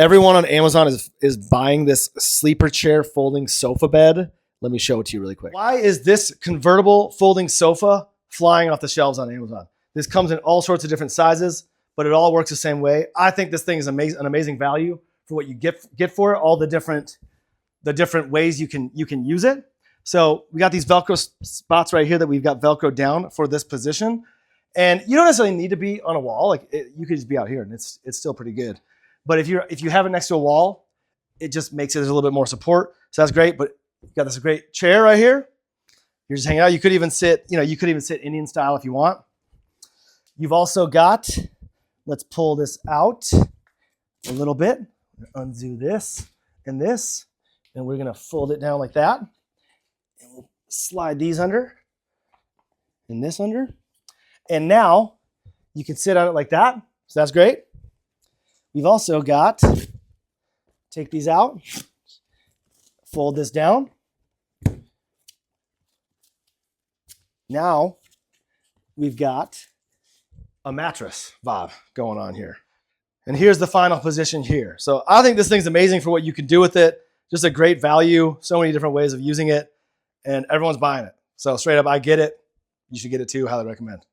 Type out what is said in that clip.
Everyone on Amazon is buying this sleeper chair folding sofa bed. Let me show it to you really quick. Why is this convertible folding sofa flying off the shelves on Amazon? This comes in all sorts of different sizes, but it all works the same way. I think this thing is an amazing value for what you get for it, all the different ways you can use it. So we got these Velcro spots right here that we've got Velcro down for this position. And you don't necessarily need to be on a wall. Like you could just be out here and it's still pretty good. But if you have it next to a wall, it just makes it there's a little bit more support. So that's great. But you've got this great chair right here. You're just hanging out. You could even sit, Indian style if you want. You've also got, let's pull this out a little bit. Undo this, and we're gonna fold it down like that. And we'll slide these under, and this under. And now you can sit on it like that. So that's great. We've also got, take these out, fold this down. Now we've got a mattress vibe going on here. And here's the final position here. So I think this thing's amazing for what you can do with it. Just a great value, so many different ways of using it, and everyone's buying it. So straight up, I get it. You should get it too. Highly recommend.